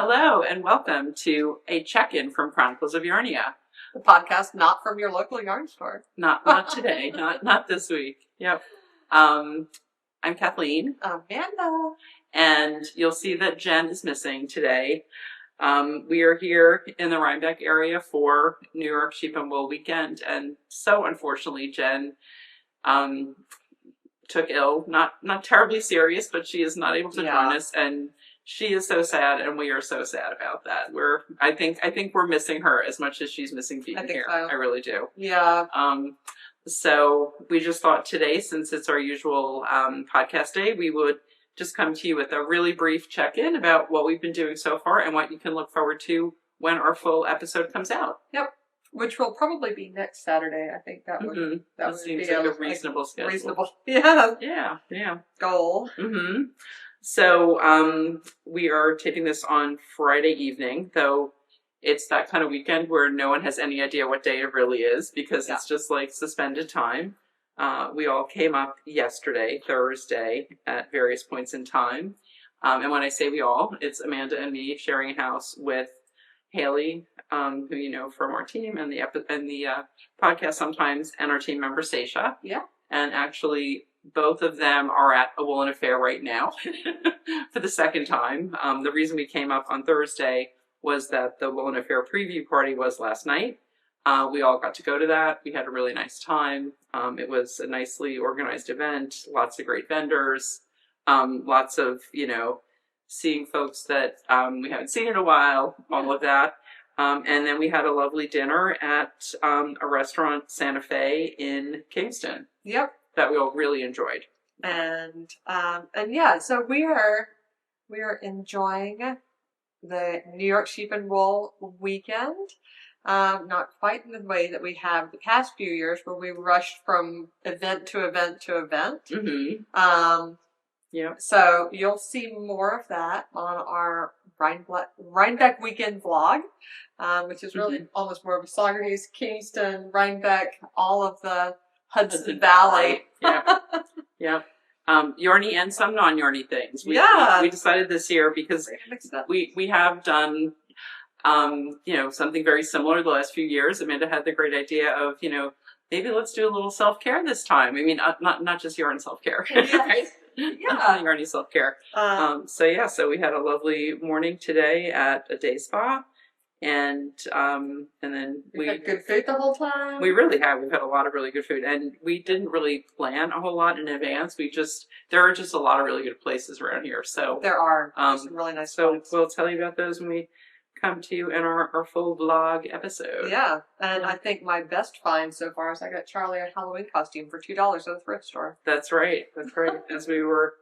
Hello and welcome to a check-in from Chronicles of Yarnia. The podcast not from your local yarn store. Not today, not this week. Yep. I'm Kathleen. Amanda. And you'll see that Jen is missing today. We are here in the Rhinebeck area for New York Sheep and Wool weekend, and so unfortunately Jen took ill. Not terribly serious, but she is not able to join us, and she is so sad, and we are so sad about that. I think we're missing her as much as she's missing being here. So. I really do. Yeah. So we just thought today, since it's our usual podcast day, we would just come to you with a really brief check-in about what we've been doing so far and what you can look forward to when our full episode comes out. Yep. Which will probably be next Saturday. I think that would that would seems be like a reasonable schedule. Reasonable. Yeah. Goal. Mm-hmm. So we are taping this on Friday evening, though it's that kind of weekend where no one has any idea what day it really is because it's just like suspended time. We all came up yesterday, Thursday, at various points in time. And when I say we all, it's Amanda and me sharing a house with Haley, who you know from our team and the podcast sometimes, and our team member Stacia. Yeah. And actually, both of them are at a Wool and Affair right now for the second time. The reason we came up on Thursday was that the Wool and Affair preview party was last night. We all got to go to that. We had a really nice time. It was a nicely organized event, lots of great vendors, lots of, seeing folks that we haven't seen in a while, all of that. And then we had a lovely dinner at a restaurant, Santa Fe in Kingston. Yep. That we all really enjoyed. And yeah, so we are enjoying the New York Sheep and Wool weekend. Not quite in the way that we have the past few years where we rushed from event to event to event. Mm-hmm. Yeah. So you'll see more of that on our Rhinebeck weekend vlog, which is really almost more of a Saugerties, Kingston, Rhinebeck, all of the Hudson Valley. Yeah. Yarny and some non-yarny things. We decided this year because we have done something very similar the last few years. Amanda had the great idea of, maybe let's do a little self-care this time. I mean, not just yarn self-care, right? Yeah. Yarny self-care. So we had a lovely morning today at a day spa. And then we had good food the whole time. We really have. We've had a lot of really good food, and we didn't really plan a whole lot in advance. There are just a lot of really good places around here. So there are some really nice. So we'll tell you about those when we come to you in our full vlog episode. Yeah, and I think my best find so far is I got Charlie a Halloween costume for $2 at the thrift store. That's right. As we were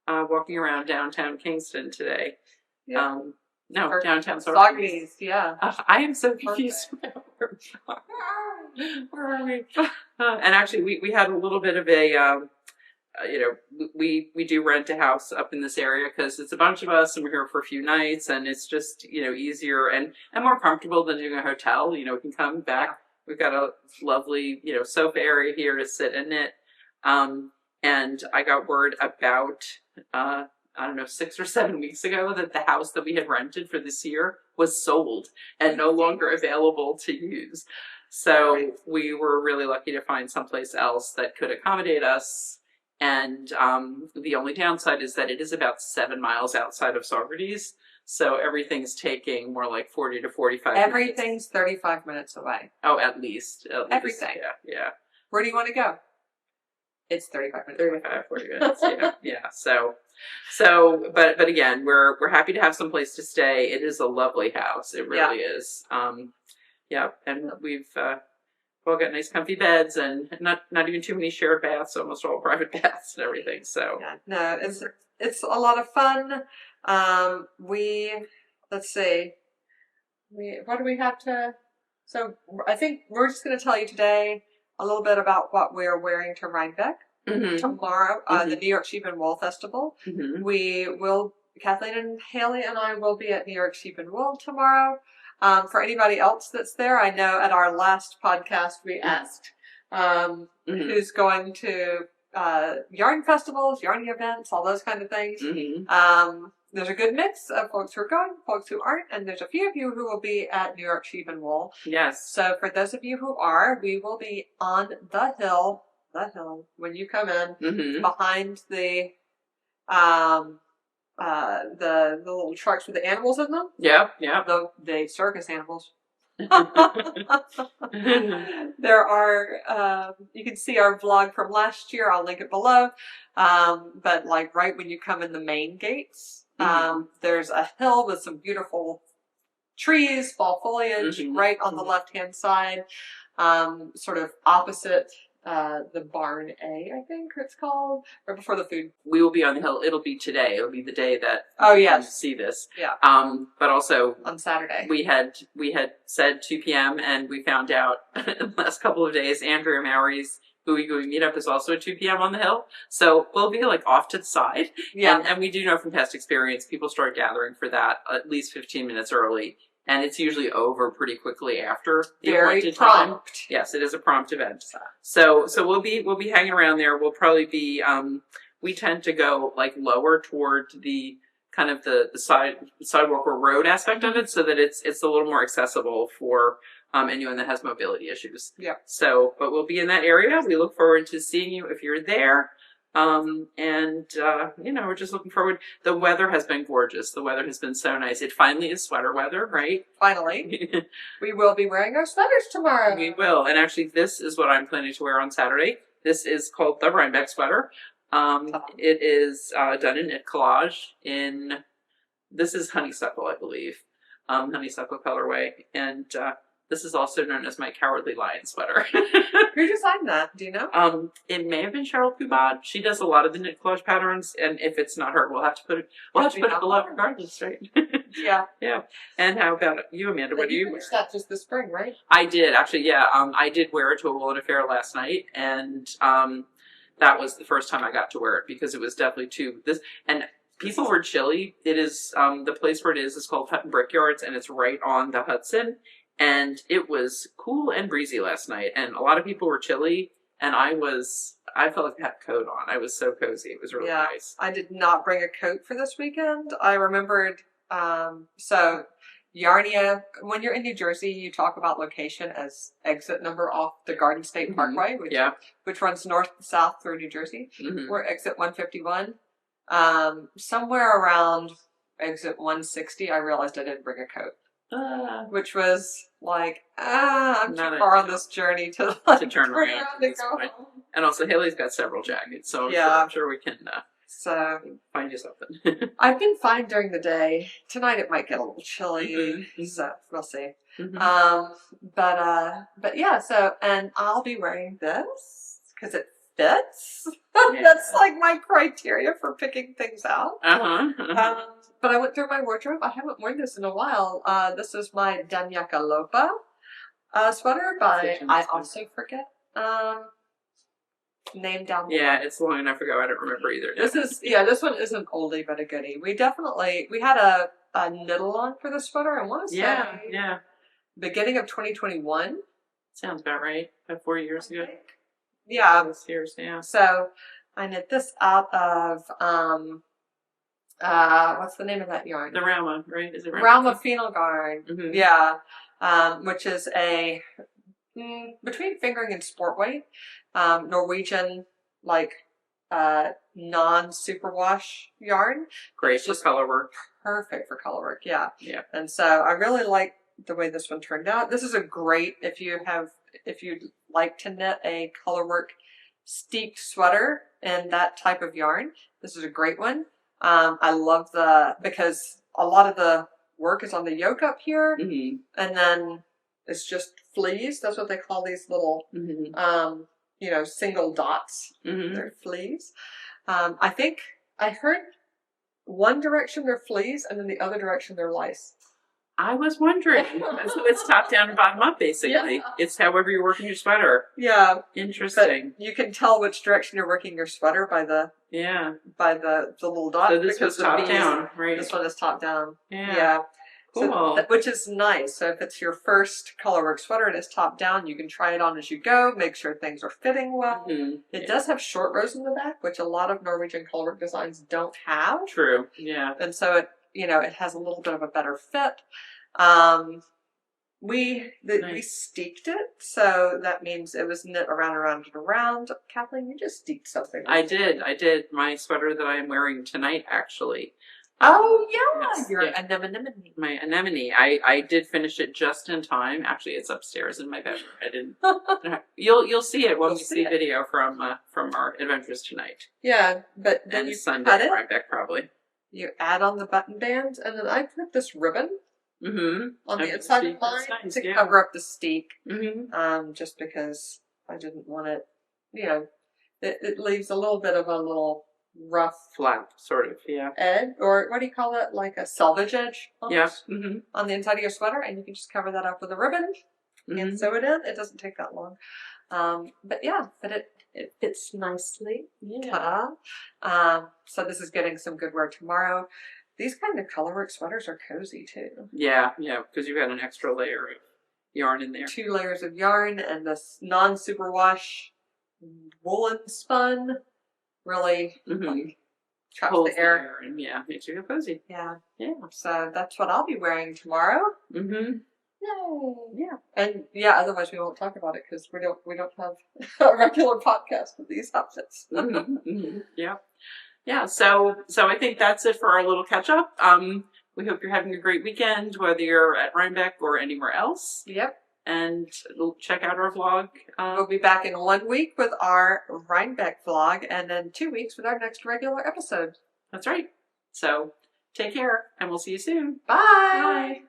walking around downtown Kingston today. Yeah. No, downtown Saugerties, yeah. I am so confused about where are we? And actually, we had a little bit of a, we do rent a house up in this area because it's a bunch of us and we're here for a few nights and it's just, easier and more comfortable than doing a hotel. We can come back. Yeah. We've got a lovely, sofa area here to sit and knit. And I got word about, 6 or 7 weeks ago that the house that we had rented for this year was sold and no longer available to use. So we were really lucky to find someplace else that could accommodate us. And the only downside is that it is about 7 miles outside of Saugerties. So everything's taking more like 40 to 45 minutes. Everything's 35 minutes away. Oh, at least. Everything. Yeah. Where do you want to go? It's 35 minutes. 35, 40 minutes, yeah. But again, we're happy to have some place to stay. It is a lovely house. It really is. And we've all got nice comfy beds and not even too many shared baths, almost all private baths and everything. So no, it's a lot of fun. Let's see. What do we have to? So I think we're just going to tell you today a little bit about what we're wearing to Rhinebeck tomorrow, the New York Sheep and Wool Festival. Kathleen and Haley and I will be at New York Sheep and Wool tomorrow. For anybody else that's there, I know at our last podcast we asked who's going to yarn festivals, yarning events, all those kind of things. There's a good mix of folks who are going, folks who aren't, and there's a few of you who will be at New York Sheep and Wool. Yes. So for those of you who are, we will be on the hill, when you come in, behind the little trucks with the animals in them. Yeah. The circus animals. There are, you can see our vlog from last year. I'll link it below. But like right when you come in the main gates, there's a hill with some beautiful trees, fall foliage, right on the left-hand side, sort of opposite the barn A, I think it's called, right before the food. We will be on the hill. It'll be today. It'll be the day that you see this. Yeah. But also on Saturday. We had said 2 p.m. and we found out in the last couple of days Andrea Mowry's Gooey meetup is also at 2 p.m. on the hill. So we'll be like off to the side. Yeah. And we do know from past experience people start gathering for that at least 15 minutes early. And it's usually over pretty quickly after the appointed time. Yes, it is a prompt event. So we'll be hanging around there. We'll probably be we tend to go like lower toward the kind of the sidewalk or road aspect of it, so that it's a little more accessible for anyone that has mobility issues. Yeah. So, but we'll be in that area. We look forward to seeing you if you're there. We're just looking forward. The weather has been gorgeous. The weather has been so nice. It finally is sweater weather, right? Finally. We will be wearing our sweaters tomorrow. We will. And actually, this is what I'm planning to wear on Saturday. This is called the Rhinebeck Sweater. It is done in knit collage this is honeysuckle, I believe. Honeysuckle colorway. And this is also known as my Cowardly Lion sweater. Who designed that? Do you know? It may have been Cheryl Kubat. She does a lot of the knit collage patterns, and if it's not her, we'll have to put it below regardless, right? Yeah. Yeah. And how about you, Amanda? What do you wear? That just this spring, right? I did, actually, yeah. I did wear it to a Wool and Affair last night, and that was the first time I got to wear it, because it was definitely and people were chilly. It is, the place where it is called Hutton Brickyards, and it's right on the Hudson. And it was cool and breezy last night, and a lot of people were chilly, and I felt like I had a coat on. I was so cozy. It was really nice. I did not bring a coat for this weekend. I remembered, so Yarnia, when you're in New Jersey, you talk about location as exit number off the Garden State Parkway, which runs north and south through New Jersey. We're exit 151. Somewhere around exit 160, I realized I didn't bring a coat. Which was like, I'm too far on this journey to turn around to go home. And also, Haley's got several jackets, so I'm sure we can find you something. I've been fine during the day. Tonight it might get a little chilly, so we'll see. But yeah, so, and I'll be wearing this because it fits. That's like my criteria for picking things out. But I went through my wardrobe. I haven't worn this in a while. This is my Damejakka Loppa sweater by, I also forget, name down below. Yeah, it's long enough ago. I don't remember either. This one is an oldie but a goodie. We had a knittle on for the sweater. I want to say beginning of 2021. Sounds about right. About 4 years ago. Yeah. 6 years, yeah. So I knit this out of what's the name of that yarn? The Rauma, right? Is it Rauma Phenol Yarn? Yeah. Which is a between fingering and sport weight, Norwegian non-superwash yarn. Great for color work. Perfect for color work. Yeah. Yeah. And so I really like the way this one turned out. This is a great if you'd like to knit a color work steeped sweater in that type of yarn. This is a great one. I love because a lot of the work is on the yoke up here, and then it's just fleas. That's what they call these little, single dots. They're fleas. I think I heard one direction they're fleas, and then the other direction they're lice. I was wondering. So it's top down and bottom up, basically. Yeah. It's however you're working your sweater. Yeah. Interesting. But you can tell which direction you're working your sweater by the little dot. So this was top down, right? This one is top down. Yeah. Cool. Which is nice. So if it's your first colorwork sweater and it's top down, you can try it on as you go, make sure things are fitting well. It does have short rows in the back, which a lot of Norwegian colorwork designs don't have. True. Yeah. And so it has a little bit of a better fit. We steeked it, so that means it was knit around and around. Kathleen, you just steeked something. I did. My sweater that I am wearing tonight, actually. Oh yeah, Yes, your yeah. anemone. My anemone. I did finish it just in time. Actually, it's upstairs in my bedroom. I didn't. You'll see it when we see video from our adventures tonight. Yeah, but then And you Sunday, cut it. right back probably. You add on the button bands, and then I put this ribbon on the inside of mine to cover up the steek. Just because I didn't want it. It leaves a little bit of a little rough Flat, sort of. Yeah. edge, or what do you call it? Like a selvage edge. Yeah. Almost, on the inside of your sweater, and you can just cover that up with a ribbon and sew it in. It doesn't take that long. But it fits nicely. Yeah. Ta-da. So this is getting some good wear tomorrow. These kind of colorwork sweaters are cozy too. Yeah, because you've got an extra layer of yarn in there. 2 layers of yarn and this non-superwash woolen spun really traps Pulls the air. and makes you feel cozy. Yeah. Yeah. So that's what I'll be wearing tomorrow. Yay. Yeah. And otherwise we won't talk about it because we don't have a regular podcast with these outfits. Yeah. Yeah. So I think that's it for our little catch up. We hope you're having a great weekend, whether you're at Rhinebeck or anywhere else. Yep. And check out our vlog. We'll be back in 1 week with our Rhinebeck vlog, and then 2 weeks with our next regular episode. That's right. So take care, and we'll see you soon. Bye. Bye.